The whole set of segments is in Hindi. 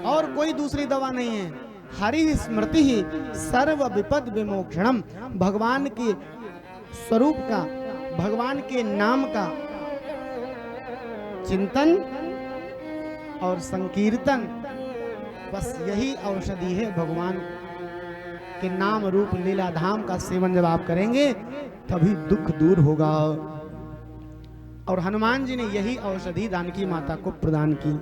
और कोई दूसरी दवा नहीं है। हरि स्मृति ही सर्व विपद विमोक्षणम। भगवान के स्वरूप का, भगवान के नाम का चिंतन और संकीर्तन, बस यही औषधि है। भगवान के नाम रूप लीला धाम का सेवन जब आप करेंगे तभी दुख दूर होगा। और हनुमान जी ने यही औषधि जानकी माता को प्रदान की।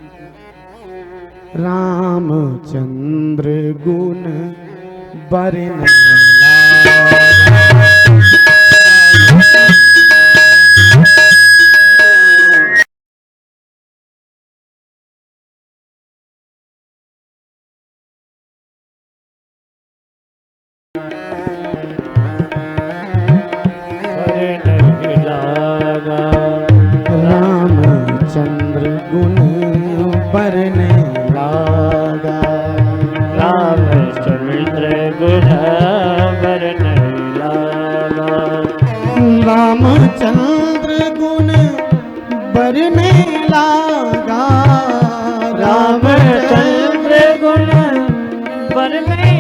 रामचंद्र गुण बरन रामचंद्र गुण बरने लागा। रामचंद्र गुण बरने लागा। रामचंद्र गुण बरने लागा। रामचंद्र गुण बरने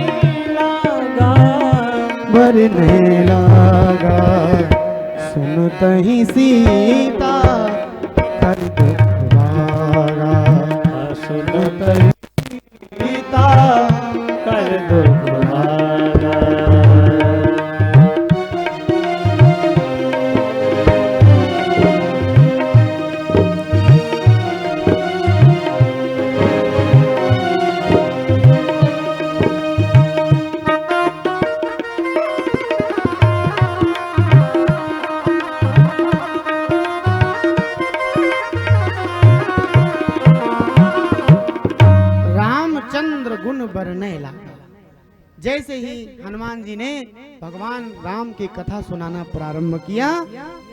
लागा। बरने लागा। सुनत ही सीता कर दुख भागा। सुनत ही सीता कर दुख भागा। बरने लगा। जैसे ही हनुमान जी ने भगवान राम की कथा सुनाना प्रारंभ किया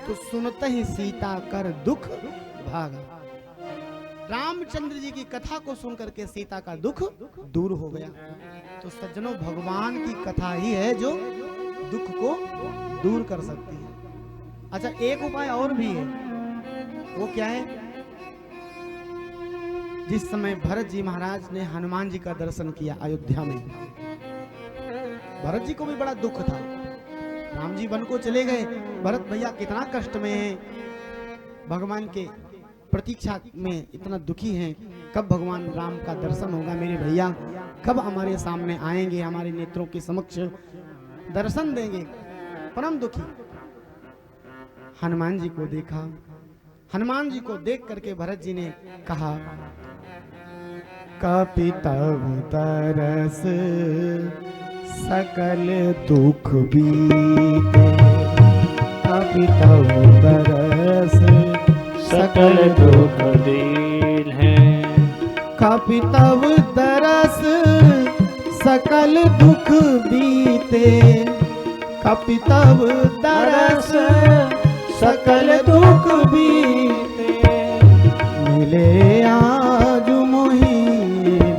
तो सुनते ही सीता कर दुख भागा। रामचंद्र जी की कथा को सुनकर के सीता का दुख दूर हो गया। तो सज्जनों, भगवान की कथा ही है जो दुख को दूर कर सकती है। अच्छा, एक उपाय और भी है। वो क्या है? जिस समय भरत जी महाराज ने हनुमान जी का दर्शन किया अयोध्या में, भरत जी को भी बड़ा दुख था। राम जी वन को चले गए, भरत भैया कितना कष्ट में है, भगवान के प्रतीक्षा में इतना दुखी हैं। कब भगवान राम का दर्शन होगा, मेरे भैया कब हमारे सामने आएंगे, हमारे नेत्रों के समक्ष दर्शन देंगे, परम दुखी। हनुमान जी को देखा, हनुमान जी को देख करके भरत जी ने कहा, कपि तव तरस सकल दुख बीते। कपि तव तरस सकल दुख दीन है। कपि तव तरस सकल दुख बीते। कपि तव तरस सकल दुख बीते। मिले आज मोहि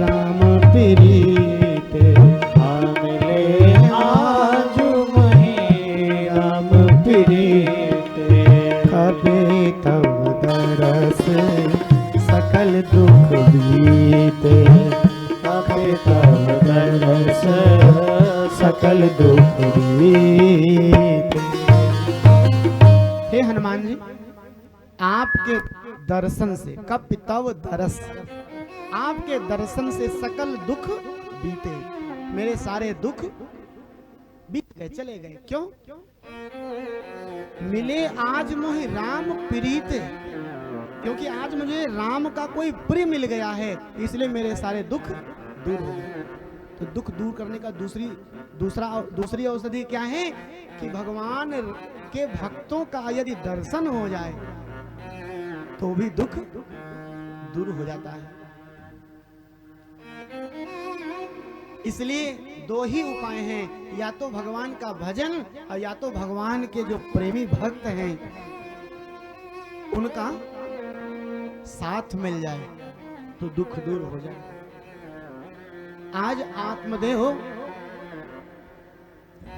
राम प्रीते। मिले आज मोहि राम प्रीते। कपि तव तरस सकल दुख बीते। कपि तव तरस सकल दुख बीते। हे हनुमान जी, आपके दर्शन से, कपि तव दरस, आपके दर्शन से सकल दुख बीते। मेरे सारे दुख बीत गए, चले गए। क्यों? मिले आज मोहि राम प्रीत। क्योंकि आज मुझे राम का कोई प्रिय मिल गया है, इसलिए मेरे सारे दुख दूर हो गए। तो दुख दूर करने का दूसरी औषधि क्या है कि भगवान के भक्तों का यदि दर्शन हो जाए तो भी दुख दूर हो जाता है। इसलिए दो ही उपाय हैं, या तो भगवान का भजन और या तो भगवान के जो प्रेमी भक्त हैं उनका साथ मिल जाए तो दुख दूर हो जाए। आज आत्मदेव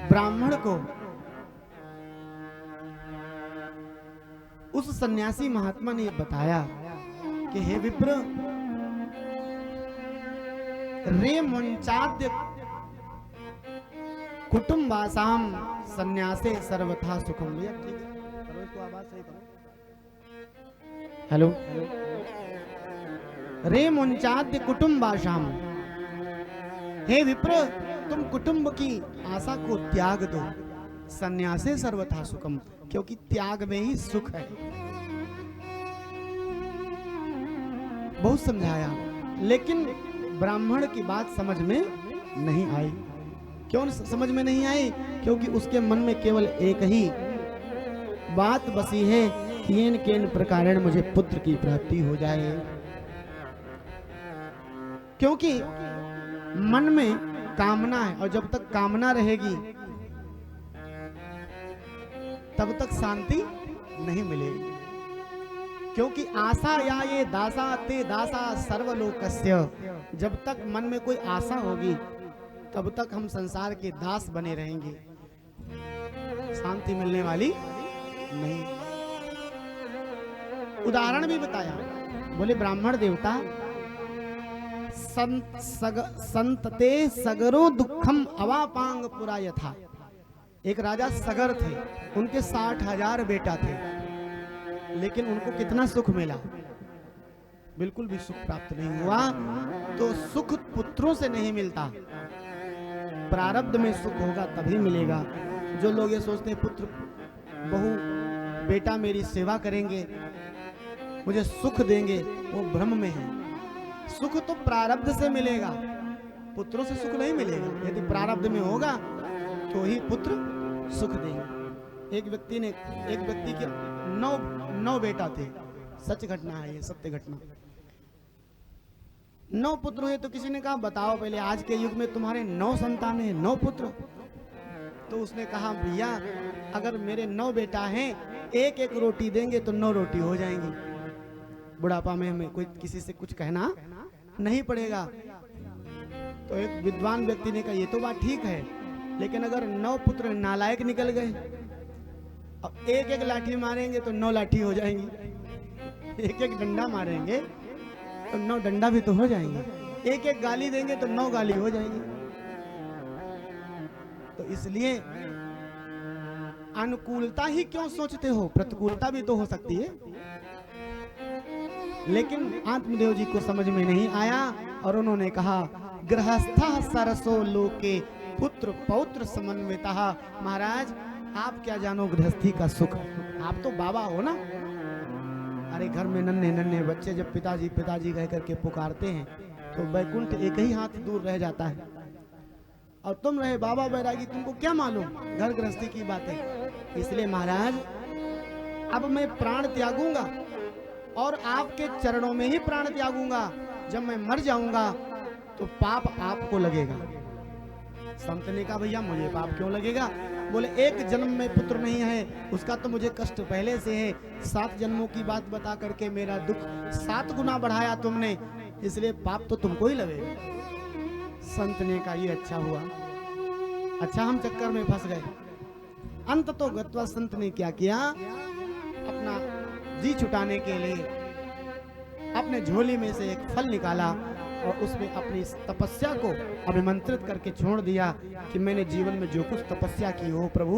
ब्राह्मण को उस सन्यासी महात्मा ने बताया कि हे विप्र, रे मुंचाद्य कुटुंबासाम संन्यासे सर्वथा सुखम। भैया ठीक है, करो इसको आवाज सही करो। हेलो, रे मुंचाद्य कुटुंबासाम, हे विप्र तुम कुटुंब की आशा को त्याग दो, संन्यासे सर्वथा सुखम, क्योंकि त्याग में ही सुख है। बहुत समझाया, लेकिन ब्राह्मण की बात समझ में नहीं आई। क्यों समझ में नहीं आई? क्योंकि उसके मन में केवल एक ही बात बसी है कि इन केन प्रकार मुझे पुत्र की प्राप्ति हो जाए। क्योंकि मन में कामना है, और जब तक कामना रहेगी तब तक शांति नहीं मिलेगी। क्योंकि आशा या ये दासा ते दासा सर्वलोकस्य, जब तक मन में कोई आशा होगी तब तक हम संसार के दास बने रहेंगे, शांति मिलने वाली नहीं। उदाहरण भी बताया, बोले ब्राह्मण देवता संतते सगरो दुखम अवापांग पुरा यथा। एक राजा सगर थे, उनके 60,000 बेटा थे, लेकिन उनको कितना सुख मिला? बिल्कुल भी सुख प्राप्त नहीं हुआ। तो सुख पुत्रों से नहीं मिलता, प्रारब्ध में सुख होगा तभी मिलेगा। जो लोग ये सोचते हैं पुत्र बहू बेटा मेरी सेवा करेंगे, मुझे सुख देंगे, वो भ्रम में है। सुख तो प्रारब्ध से मिलेगा, पुत्रों से सुख नहीं मिलेगा। यदि प्रारब्ध में होगा तो ही पुत्र सुख देंगे। एक व्यक्ति के 9 बेटा थे, सच घटना है ये, सत्य घटना। 9 पुत्र हुए तो किसी ने कहा बताओ पहले आज के युग में तुम्हारे 9 संतान हैं, 9 पुत्र। तो उसने कहा भैया अगर मेरे 9 बेटा हैं, एक एक रोटी देंगे तो 9 रोटी हो जाएंगी। बुढ़ापा में हमें कोई किसी से कुछ कहना नहीं पड़ेगा। तो एक विद्वान व्यक्ति ने कहा ये तो बात ठीक है, लेकिन अगर 9 पुत्र नालायक निकल गए, अब एक एक लाठी मारेंगे तो 9 लाठी हो जाएंगी, एक एक डंडा मारेंगे तो 9 डंडा भी तो हो जाएंगे, एक एक गाली देंगे तो 9 गाली हो जाएंगी। तो इसलिए अनुकूलता ही क्यों सोचते हो, प्रतिकूलता भी तो हो सकती है। लेकिन आत्मदेव जी को समझ में नहीं आया और उन्होंने कहा गृहस्थ सरसो लोके पुत्र पौत्र समन्वितः। महाराज आप क्या जानो गृहस्थी का सुख, आप तो बाबा हो ना। अरे घर में नन्हे नन्हे बच्चे जब पिताजी पिताजी कह करके पुकारते हैं तो वैकुंठ एक ही हाथ दूर रह जाता है, और तुम रहे बाबा बैरागी, तुमको क्या मालूम घर गृहस्थी की बातें। इसलिए महाराज अब मैं प्राण त्यागूंगा और आपके चरणों में ही प्राण त्यागूंगा। जब मैं मर जाऊंगा तो पाप आपको लगेगा। संत ने कहा भैया मुझे पाप क्यों लगेगा? बोले एक जन्म में पुत्र नहीं है उसका तो मुझे कष्ट पहले से है, 7 जन्मों की बात बता करके मेरा दुख 7 गुना बढ़ाया तुमने, इसलिए पाप तो तुमको ही लगेगा। संत ने कहा ये अच्छा हुआ, अच्छा हम चक्कर में फंस गए। अंत तो गत्वा संत ने क्या किया, अपना जी छुटाने के लिए अपने झोली में से एक फल निकाला और उसमें अपनी तपस्या को अभिमंत्रित करके छोड़ दिया कि मैंने जीवन में जो कुछ तपस्या की हो प्रभु,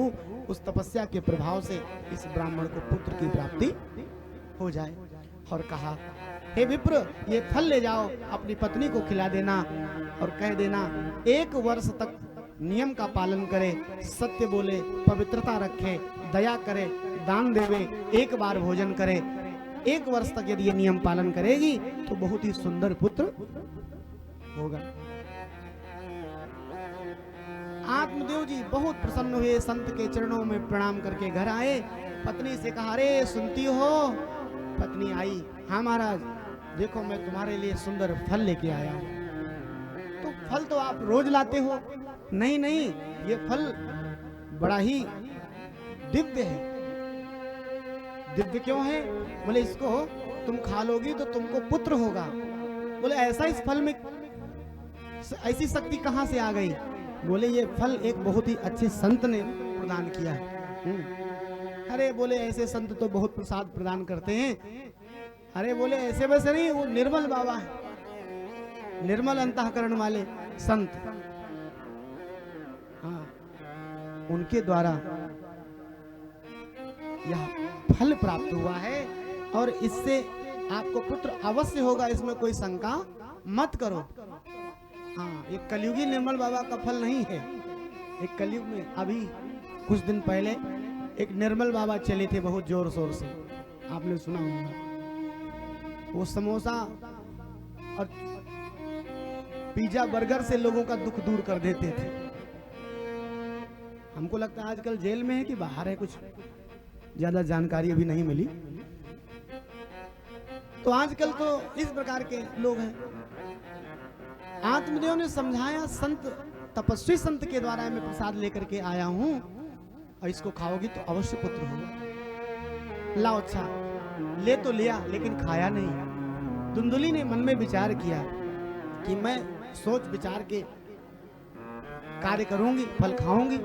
उस तपस्या के प्रभाव से इस ब्राह्मण को पुत्र की प्राप्ति हो जाए। और कहा हे विप्र ये फल ले जाओ, अपनी पत्नी को खिला देना और कह देना 1 वर्ष तक नियम का पालन करे, सत्य बोले, पवित्रता रखे, दया करे, दान देवे, एक बार भोजन करे। 1 वर्ष तक यदि ये नियम पालन करेगी तो बहुत ही सुंदर पुत्र होगा। आत्मदेव जी बहुत प्रसन्न हुए, संत के चरणों में प्रणाम करके घर आए। पत्नी से कहा अरे सुनती हो? पत्नी आई, हाँ महाराज देखो मैं तुम्हारे लिए सुंदर फल लेके आया हूं। तो फल तो आप रोज लाते हो। नहीं नहीं ये फल बड़ा ही दिव्य है। दिव्य क्यों है? बोले इसको तुम खा लोगी तो तुमको पुत्र होगा। बोले ऐसा इस फल में ऐसी शक्ति कहां से आ गई? बोले ये फल एक बहुत ही अच्छे संत ने प्रदान किया है। अरे बोले ऐसे संत तो बहुत प्रसाद प्रदान करते हैं। अरे बोले ऐसे वैसे नहीं, वो निर्मल बाबा है। निर्मल अंतःकरण वाले संत, हाँ, उनके द्वारा यह फल प्राप्त हुआ है और इससे आपको पुत्र अवश्य होगा, इसमें कोई शंका मत करो। हाँ, ये कलयुगी निर्मल बाबा का फल नहीं है। एक कलयुग में अभी कुछ दिन पहले एक निर्मल बाबा चले थे बहुत जोर शोर से, आपने सुना होगा। वो समोसा और पिज्जा बर्गर से लोगों का दुख दूर कर देते थे। हमको लगता है आजकल जेल में है कि बाहर है, कुछ ज्यादा जानकारी अभी नहीं मिली। तो आजकल तो इस प्रकार के लोग हैं। आत्मदेव ने समझाया, संत तपस्वी संत के द्वारा मैं प्रसाद लेकर के आया हूं और इसको खाओगी तो अवश्य पुत्र होगा। लाओ, अच्छा ले तो लिया लेकिन खाया नहीं। धुंधुली ने मन में विचार किया कि मैं सोच विचार के कार्य करूंगी, फल खाऊंगी।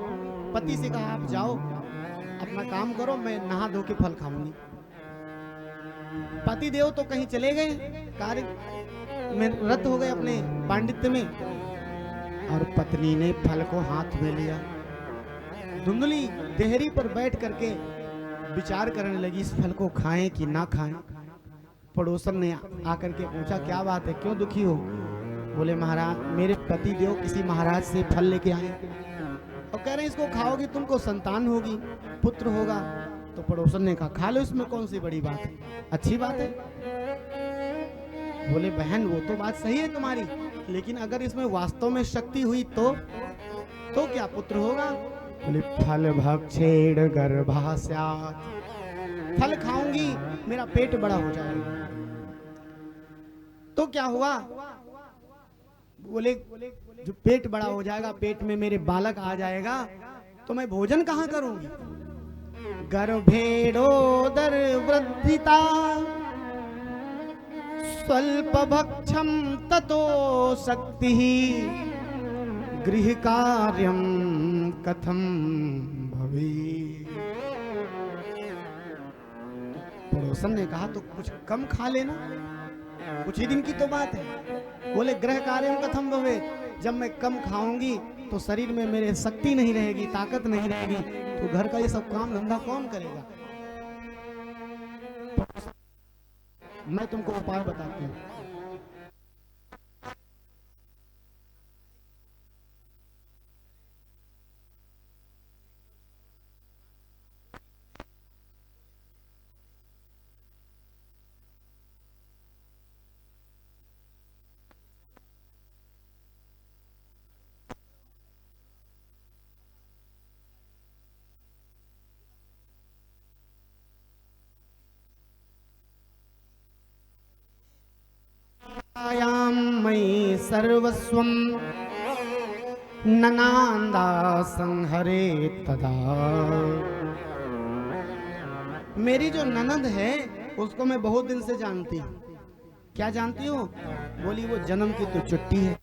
पति से कहा आप जाओ अपना काम करो, मैं नहा धो के फल खाऊंगी। पति देव तो कहीं चले गए, कार्य में रत हो गए अपने पांडित्य में, और पत्नी ने फल को हाथ में लिया। धुंधली देहरी पर बैठ करके विचार करने लगी, इस फल को खाएं कि ना खाएं। पड़ोसन ने आकर के पूछा, क्या बात है, क्यों दुखी हो? बोले महाराज, मेरे पति देव किसी महाराज से फल लेके आए और कह रहे हैं इसको खाओगी तुमको संतान होगी, पुत्र होगा। तो पड़ोसन ने कहा, खा लो, इसमें कौन सी बड़ी बात है, अच्छी बात है। बोले बहन वो तो बात सही है तुम्हारी, लेकिन अगर इसमें वास्तव में शक्ति हुई तो क्या पुत्र होगा? बोले फल भक्षेण गर्भा स्यात्, फल खाऊंगी मेरा पेट बड़ा हो जाएगा। तो क्या हुआ? बोले जो पेट बड़ा हो जाएगा, पेट में मेरे बालक आ जाएगा, तो मैं भोजन कहाँ करूंगी? गर्भेडोदर वृद्धिता स्वल्प भक्षम ततो शक्ति गृह कार्यम कथम भवे। पड़ोसन ने कहा, तो कुछ कम खा लेना, कुछ ही दिन की तो बात है। बोले गृह कार्यम कथम भवे, जब मैं कम खाऊंगी तो शरीर में मेरे शक्ति नहीं रहेगी, ताकत नहीं रहेगी, तो घर का ये सब काम धंधा कौन करेगा? मैं तुमको उपाय बताती हूँ। मयि सर्वस्वं ननांदा संहरे तदा। मेरी जो ननद है उसको मैं बहुत दिन से जानती हूँ। क्या जानती हूँ? बोली वो जन्म की तो चुट्टी है।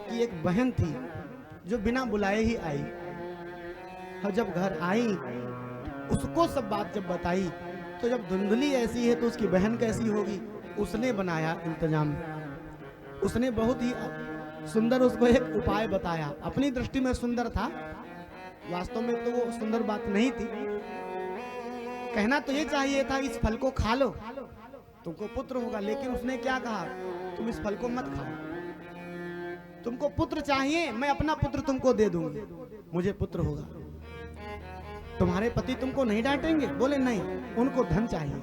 की एक बहन थी जो बिना बुलाए ही आई, और जब घर आई उसको सब बात जब बताई, तो जब धुंधली ऐसी है तो उसकी बहन कैसी होगी? उसने बनाया इंतजाम। उसने बहुत ही सुंदर उसको एक उपाय बताया। अपनी दृष्टि में सुंदर था, वास्तव में तो वो सुंदर बात नहीं थी। कहना तो ये चाहिए था इस फल को खा लो तुमको पुत्र होगा, लेकिन उसने क्या कहा, तुम इस फल को मत खाओ, तुमको पुत्र चाहिए, मैं अपना पुत्र तुमको दे दूंगी, मुझे पुत्र होगा। तुम्हारे पति तुमको नहीं डांटेंगे? बोले नहीं, उनको धन चाहिए।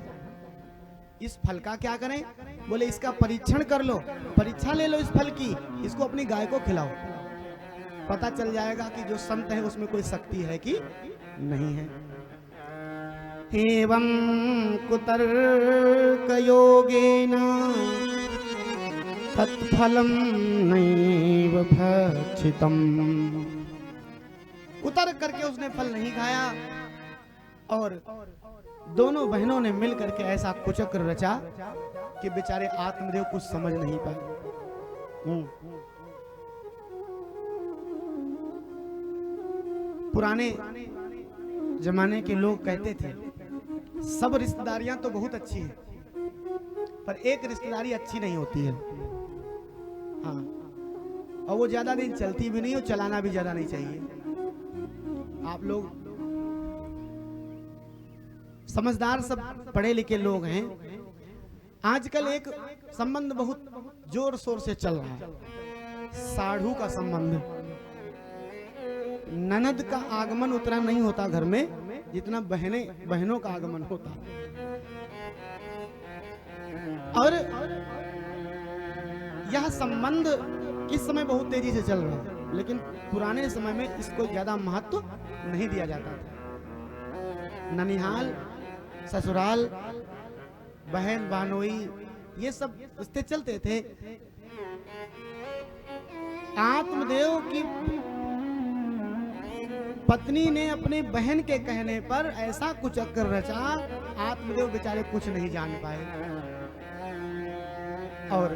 इस फल का क्या करें? बोले इसका परीक्षण कर लो, परीक्षा ले लो इस फल की, इसको अपनी गाय को खिलाओ, पता चल जाएगा कि जो संत है उसमें कोई शक्ति है कि नहीं है। एवं कुतर्क योगेन तत्फलम नैव भक्षितम। कुतर्क करके उसने फल नहीं खाया और दोनों बहनों ने मिल करके ऐसा कुचक्र रचा कि बेचारे आत्मदेव कुछ समझ नहीं पाए। पुराने जमाने के लोग कहते थे सब रिश्तेदारियां तो बहुत अच्छी हैं, पर एक रिश्तेदारी अच्छी नहीं होती है। हाँ, और वो ज्यादा दिन चलती भी नहीं और चलाना भी ज्यादा नहीं चाहिए। आप लोग समझदार सब पढ़े लिखे लोग हैं। आजकल एक संबंध बहुत जोर शोर से चल रहा है, साढ़ू का संबंध। ननद का आगमन उतना नहीं होता घर में जितना बहनों का आगमन होता। और यह संबंध इस समय बहुत तेजी से चल रहा है, लेकिन पुराने समय में इसको ज्यादा महत्व नहीं दिया जाता था। ननिहाल, ससुराल, बहन बानोई, ये सब रिश्ते चलते थे। आत्मदेव की पत्नी ने अपनी बहन के कहने पर ऐसा कुचक्र रचा, आत्मदेव बेचारे कुछ नहीं जान पाए और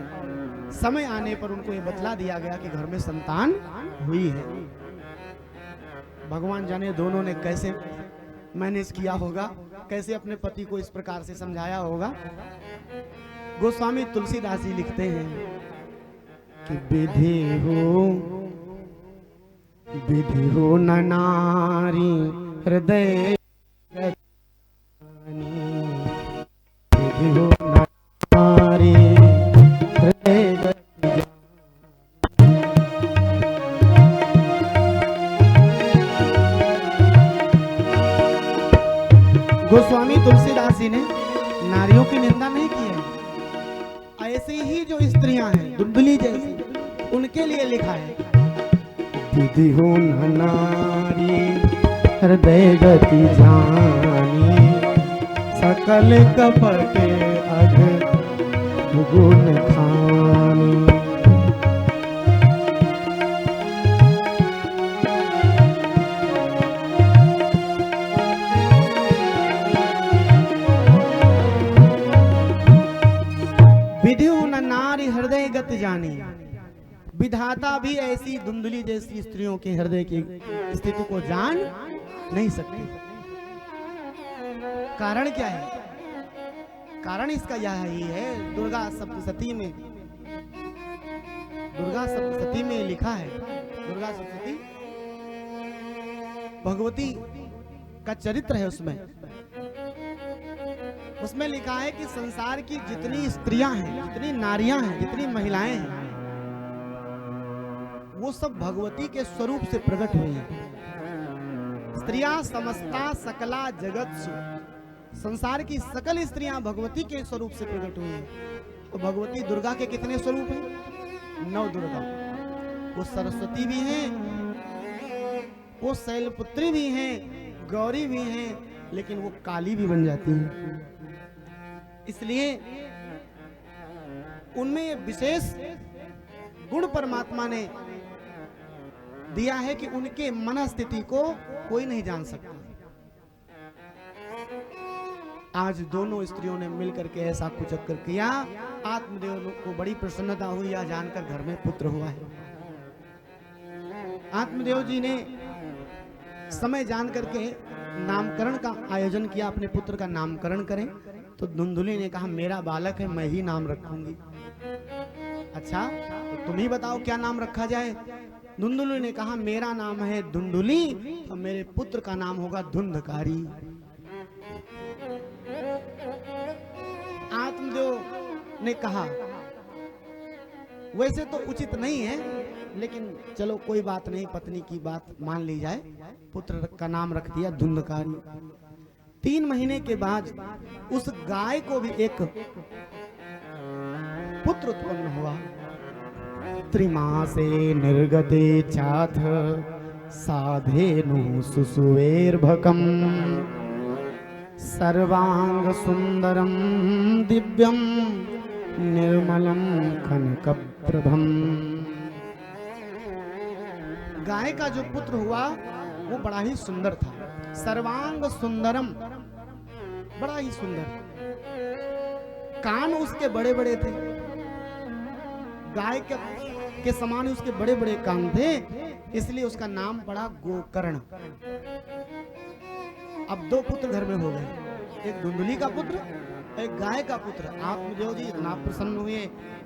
समय आने पर उनको ये बतला दिया गया कि घर में संतान हुई है। भगवान जाने दोनों ने कैसे मैनेज किया होगा, कैसे अपने पति को इस प्रकार से समझाया होगा। गोस्वामी तुलसीदास जी लिखते हैं कि विधि हो न नारी हृदय, विधि हो न नारी हृदय। गोस्वामी तुलसीदास जी ने नारियों की निंदा नहीं की है, ऐसी ही जो स्त्रियां हैं दुंदुली जैसी, उनके लिए लिखा है। विधि हो न नारी हृदय गति जानी, सकल कपट अघ गुण खानी। विधि हो न नारी हृदय गति जानी, विधाता भी ऐसी धुंधली जैसी स्त्रियों के हृदय की स्थिति को जान नहीं सकते। कारण क्या है? कारण इसका यह ही है, दुर्गा सप्तशती में लिखा है, दुर्गा सप्तशती भगवती का चरित्र है। उसमें लिखा है कि संसार की जितनी स्त्रियां हैं, जितनी नारियां हैं, जितनी महिलाएं हैं, वो सब भगवती के स्वरूप से प्रकट हुई हैं। स्त्रियां समस्ता सकला जगत्सु, संसार की सकल स्त्रियां भगवती के स्वरूप से प्रकट हुई हैं। तो भगवती दुर्गा के कितने स्वरूप हैं? 9 दुर्गा। वो सरस्वती भी हैं, वो शैलपुत्री भी हैं, गौरी भी हैं, लेकिन वो काली भी बन जाती हैं। इसलिए उनमें विशेष गुण परमात्मा ने दिया है कि उनके मन स्थिति को कोई नहीं जान सकता। आज दोनों स्त्रियों ने मिलकर के ऐसा कुचक्कर किया, आत्मदेव को बड़ी प्रसन्नता हुई, यह जानकर घर में पुत्र हुआ है। आत्मदेव जी ने समय जान करके नामकरण का आयोजन किया, अपने पुत्र का नामकरण करें। तो धुंधुली ने कहा मेरा बालक है, मैं ही नाम रखूंगी। अच्छा तो तुम ही बताओ क्या नाम रखा जाए। धुंधुली ने कहा मेरा नाम है धुंधुली, तो मेरे पुत्र का नाम होगा धुंधकारी। आत्मदेव ने कहा वैसे तो उचित नहीं है, लेकिन चलो कोई बात नहीं, पत्नी की बात मान ली जाए। पुत्र का नाम रख दिया धुंधकारी। 3 महीने के बाद उस गाय को भी एक पुत्र उत्पन्न हुआ। त्रिमासे निर्गते चाथ साधेनु सुसुवेर्भकम सर्वांग सुंदरम दिव्यम निर्मलम कनकप्रभम। गाय का जो पुत्र हुआ वो बड़ा ही सुंदर था। सर्वांग सुंदरम, बड़ा ही सुंदर। कान उसके बड़े बड़े थे, गाय के समान उसके बड़े बड़े कान थे, इसलिए उसका नाम पड़ा गोकर्ण। अब 2 पुत्र घर में हो गए, एक धुंधुली का पुत्र, एक गाय का पुत्र। आत्मदेव जी इतना प्रसन्न हुए,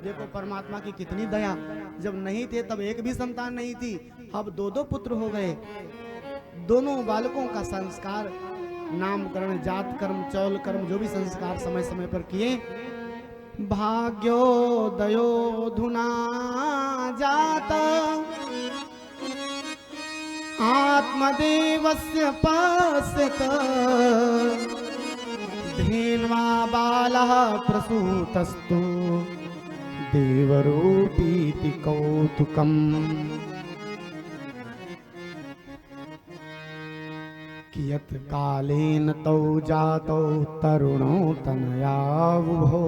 देखो परमात्मा की कितनी दया। जब नहीं थे तब एक भी संतान नहीं थी, अब 2 पुत्र हो गए। दोनों बालकों का संस्कार, नामकरण, जात कर्म, चौल कर्म, जो भी संस्कार समय समय पर किए। भाग्योदयो धुना जात आत्मदेवस्य पश्यत धेन्वा बालः प्रसूतस्तु देवरूपीति कौतुकम्। कियत् कालेन तौ जातौ तरुणौ तनया वुभौ।